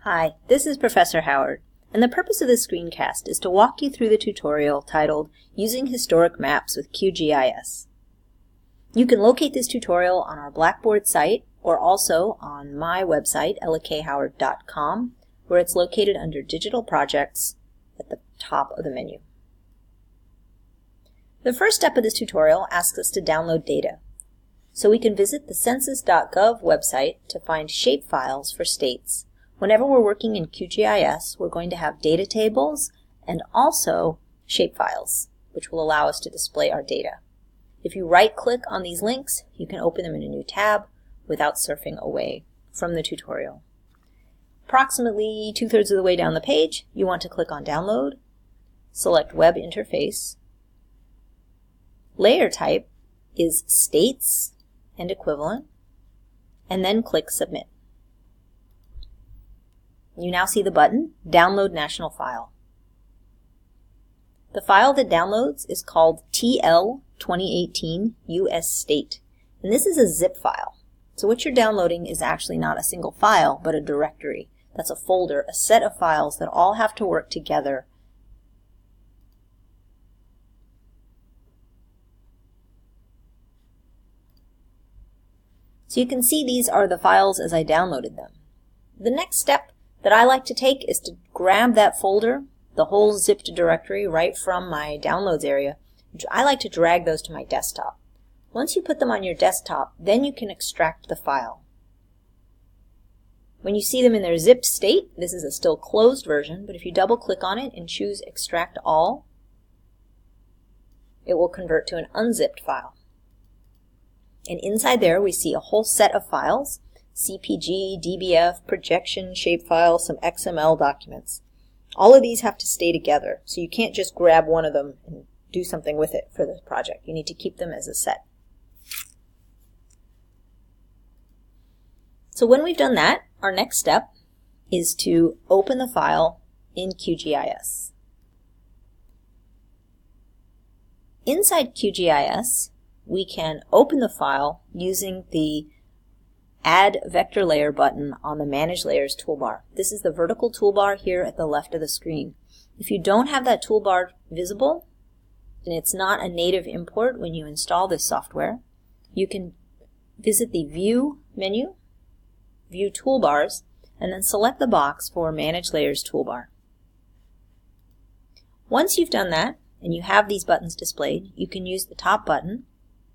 Hi, this is Professor Howard, and the purpose of this screencast is to walk you through the tutorial titled Using Historic Maps with QGIS. You can locate this tutorial on our Blackboard site or also on my website, ellakehoward.com, where it's located under Digital Projects at the top of the menu. The first step of this tutorial asks us to download data, so we can visit the census.gov website to find shapefiles for states. Whenever we're working in QGIS, we're going to have data tables and also shapefiles, which will allow us to display our data. If you right-click on these links, you can open them in a new tab without surfing away from the tutorial. Approximately 2/3 of the way down the page, you want to click on Download, select Web Interface. Layer type is States and Equivalent, and then click Submit. You now see the button, Download National File. The file that downloads is called TL 2018 US State, and this is a zip file. So what you're downloading is actually not a single file, but a directory. That's a folder, a set of files that all have to work together. So you can see these are the files as I downloaded them. The next step that I like to take is to grab that folder, the whole zipped directory right from my downloads area. I like to drag those to my desktop. Once you put them on your desktop, then you can extract the file. When you see them in their zipped state, this is a still closed version, but if you double click on it and choose Extract All, it will convert to an unzipped file. And inside there we see a whole set of files: CPG, DBF, projection, shapefile, some XML documents. All of these have to stay together, so you can't just grab one of them and do something with it for this project. You need to keep them as a set. So when we've done that, our next step is to open the file in QGIS. Inside QGIS, we can open the file using the Add Vector Layer button on the Manage Layers toolbar. This is the vertical toolbar here at the left of the screen. If you don't have that toolbar visible, and it's not a native import when you install this software, you can visit the View menu, View Toolbars, and then select the box for Manage Layers toolbar. Once you've done that, and you have these buttons displayed, you can use the top button,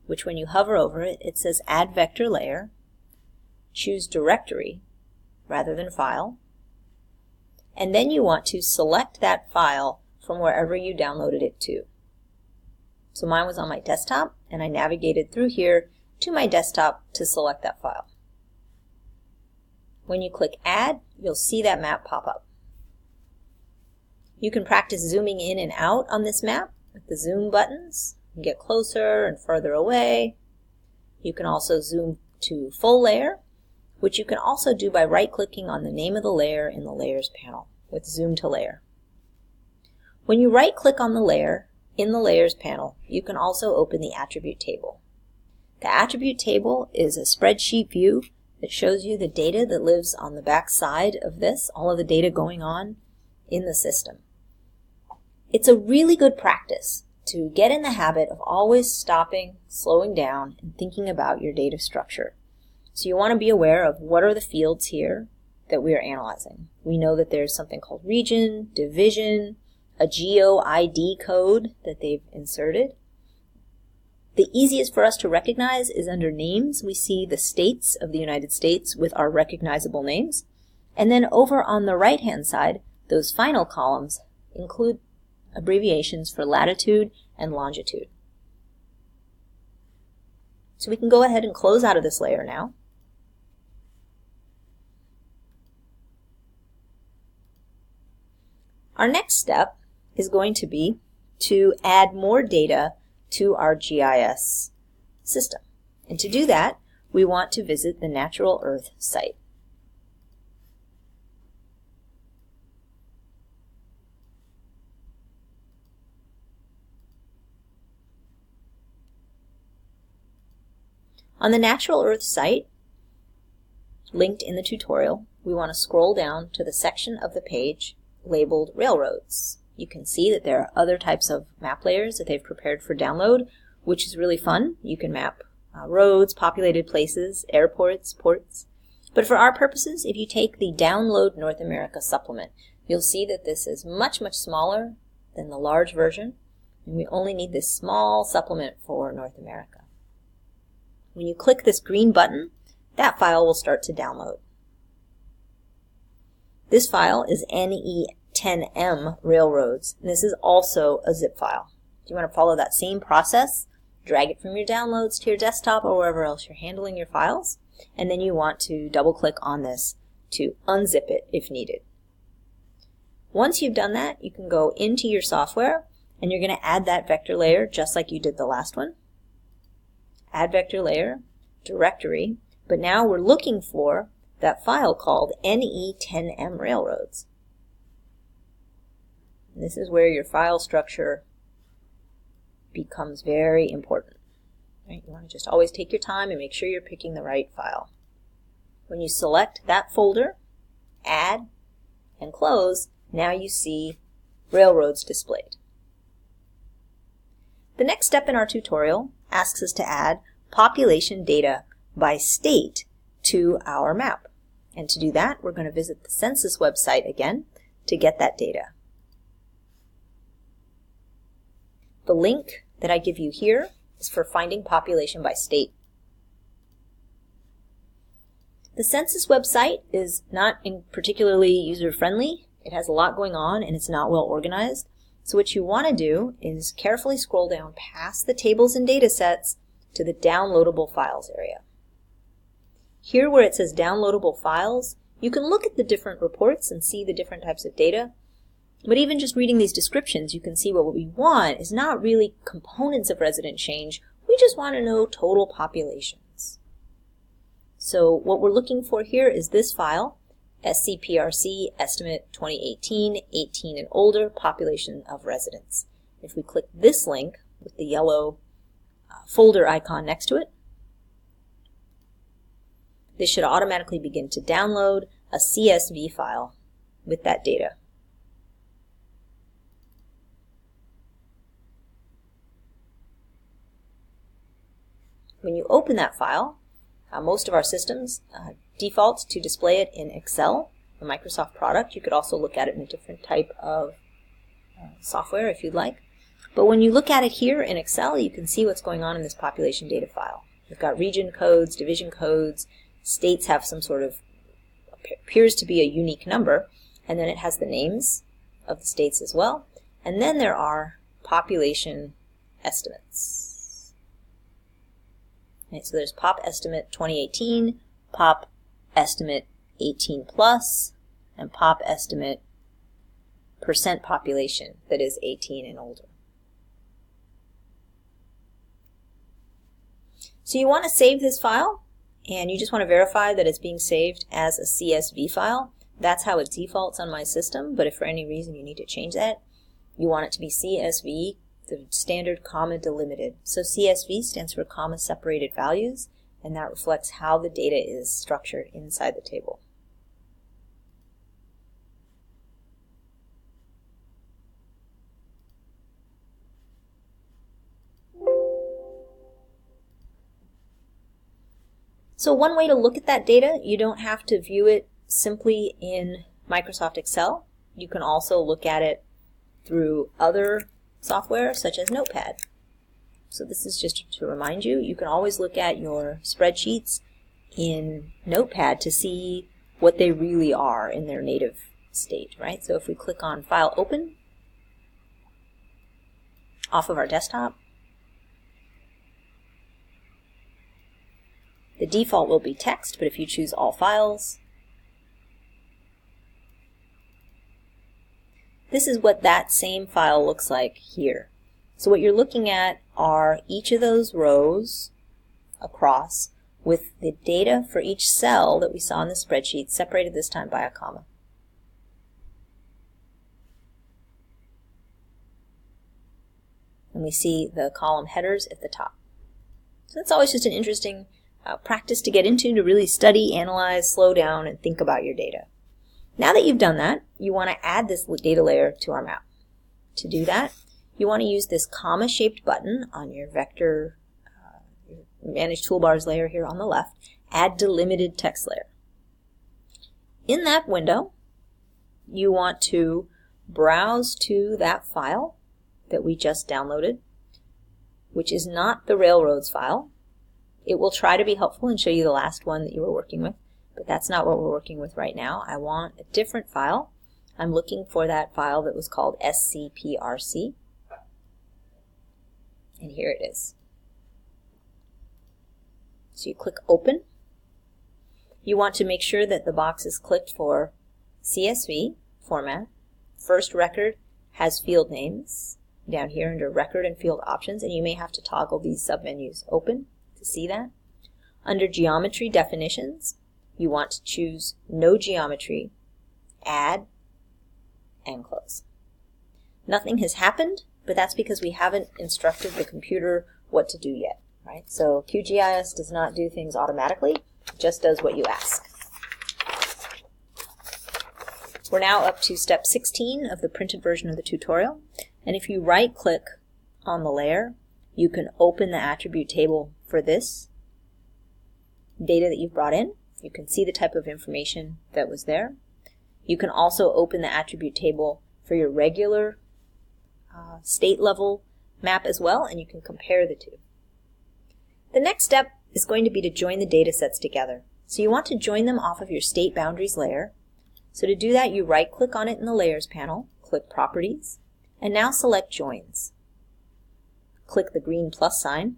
which when you hover over it, it says Add Vector Layer. Choose Directory rather than File, and then you want to select that file from wherever you downloaded it to. So mine was on my desktop, and I navigated through here to my desktop to select that file. When you click Add, you'll see that map pop up. You can practice zooming in and out on this map with the zoom buttons and get closer and further away. You can also zoom to full layer, which you can also do by right-clicking on the name of the layer in the Layers panel with Zoom to Layer. When you right-click on the layer in the Layers panel, you can also open the Attribute Table. The Attribute Table is a spreadsheet view that shows you the data that lives on the back side of this, all of the data going on in the system. It's a really good practice to get in the habit of always stopping, slowing down, and thinking about your data structure. So you want to be aware of what are the fields here that we are analyzing. We know that there's something called region, division, a geo-ID code that they've inserted. The easiest for us to recognize is under names. We see the states of the United States with our recognizable names. And then over on the right-hand side, those final columns include abbreviations for latitude and longitude. So we can go ahead and close out of this layer now. Our next step is going to be to add more data to our GIS system. And to do that, we want to visit the Natural Earth site. On the Natural Earth site, linked in the tutorial, we want to scroll down to the section of the page labeled Railroads. You can see that there are other types of map layers that they've prepared for download, which is really fun. You can map roads, populated places, airports, ports. But for our purposes, if you take the Download North America supplement, you'll see that this is much, much smaller than the large version, and we only need this small supplement for North America. When you click this green button, that file will start to download. This file is NE10M Railroads, and this is also a zip file. If you want to follow that same process, drag it from your downloads to your desktop or wherever else you're handling your files, and then you want to double-click on this to unzip it if needed. Once you've done that, you can go into your software, and you're going to add that vector layer just like you did the last one. Add vector layer, directory, but now we're looking for that file called NE10M Railroads. And this is where your file structure becomes very important. Right? You want to just always take your time and make sure you're picking the right file. When you select that folder, add, and close, now you see railroads displayed. The next step in our tutorial asks us to add population data by state to our map. And to do that, we're going to visit the census website again to get that data. The link that I give you here is for finding population by state. The census website is not particularly user-friendly. It has a lot going on and it's not well organized. So what you want to do is carefully scroll down past the tables and data sets to the downloadable files area. Here where it says downloadable files, you can look at the different reports and see the different types of data. But even just reading these descriptions, you can see what we want is not really components of resident change. We just want to know total populations. So what we're looking for here is this file, SCPRC Estimate 2018, 18 and older, population of residents. If we click this link with the yellow folder icon next to it, this should automatically begin to download a CSV file with that data. When you open that file, most of our systems default to display it in Excel, a Microsoft product. You could also look at it in a different type of software if you'd like. But when you look at it here in Excel, you can see what's going on in this population data file. We've got region codes, division codes, states have some sort of, appears to be a unique number, and then it has the names of the states as well. And then there are population estimates. Right, so there's pop estimate 2018, pop estimate 18 plus, and pop estimate percent population that is 18 and older. So you want to save this file, and you just want to verify that it's being saved as a CSV file. That's how it defaults on my system, but if for any reason you need to change that, you want it to be CSV, the standard comma delimited. So CSV stands for comma separated values, and that reflects how the data is structured inside the table. So one way to look at that data, you don't have to view it simply in Microsoft Excel. You can also look at it through other software such as Notepad. So this is just to remind you, you can always look at your spreadsheets in Notepad to see what they really are in their native state, right? So if we click on File Open off of our desktop, the default will be text, but if you choose all files, this is what that same file looks like here. So what you're looking at are each of those rows across with the data for each cell that we saw in the spreadsheet separated this time by a comma. And we see the column headers at the top. So that's always just an interesting practice to get into, to really study, analyze, slow down, and think about your data. Now that you've done that, you want to add this data layer to our map. To do that, you want to use this comma-shaped button on your vector Manage Toolbars layer here on the left, Add Delimited Text Layer. In that window, you want to browse to that file that we just downloaded, which is not the Railroads file. It will try to be helpful and show you the last one that you were working with, but that's not what we're working with right now. I want a different file. I'm looking for that file that was called scprc, and here it is. So you click Open. You want to make sure that the box is clicked for CSV format. First record has field names down here under Record and Field Options, and you may have to toggle these submenus open to see that. Under Geometry Definitions, you want to choose No Geometry, Add, and Close. Nothing has happened, but that's because we haven't instructed the computer what to do yet. Right? So QGIS does not do things automatically, it just does what you ask. We're now up to step 16 of the printed version of the tutorial, and if you right-click on the layer, you can open the attribute table for this data that you've brought in. You can see the type of information that was there. You can also open the attribute table for your regular state level map as well, and you can compare the two. The next step is going to be to join the data sets together. So you want to join them off of your state boundaries layer. So to do that, you right-click on it in the Layers panel, click Properties, and now select Joins. Click the green plus sign.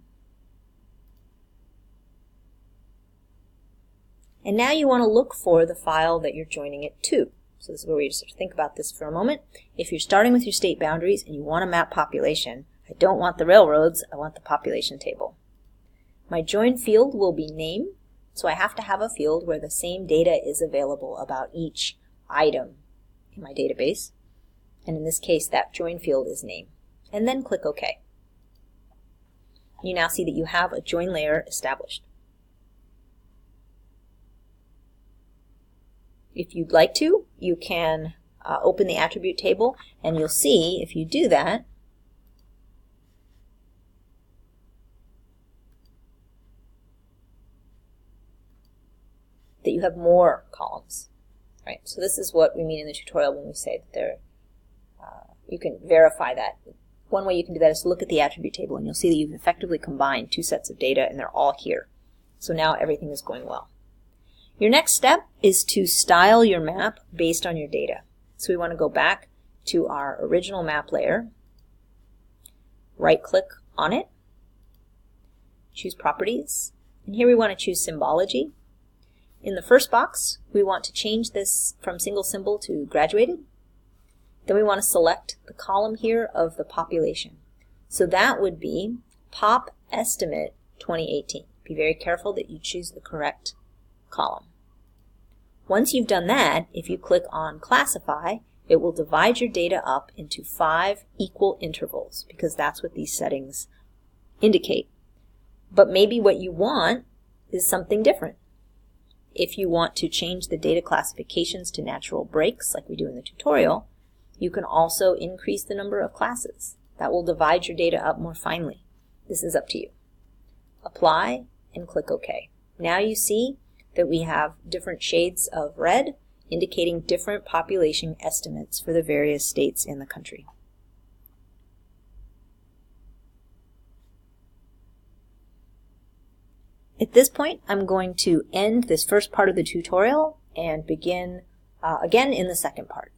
And now you want to look for the file that you're joining it to. So this is where we just think about this for a moment. If you're starting with your state boundaries and you want to map population, I don't want the railroads, I want the population table. My join field will be name, so I have to have a field where the same data is available about each item in my database. And in this case, that join field is name. And then click OK. You now see that you have a join layer established. If you'd like to, you can open the attribute table, and you'll see, if you do that, that you have more columns. Right? So this is what we mean in the tutorial when we say that you can verify that. One way you can do that is to look at the attribute table, and you'll see that you've effectively combined two sets of data, and they're all here. So now everything is going well. Your next step is to style your map based on your data. So we want to go back to our original map layer, right-click on it, choose Properties, and here we want to choose Symbology. In the first box, we want to change this from single symbol to graduated. Then we want to select the column here of the population. So that would be Pop Estimate 2018. Be very careful that you choose the correct column. Once you've done that, if you click on Classify, it will divide your data up into 5 equal intervals, because that's what these settings indicate. But maybe what you want is something different. If you want to change the data classifications to natural breaks, like we do in the tutorial, you can also increase the number of classes. That will divide your data up more finely. This is up to you. Apply and click OK. Now you see that we have different shades of red indicating different population estimates for the various states in the country. At this point, I'm going to end this first part of the tutorial and begin again in the second part.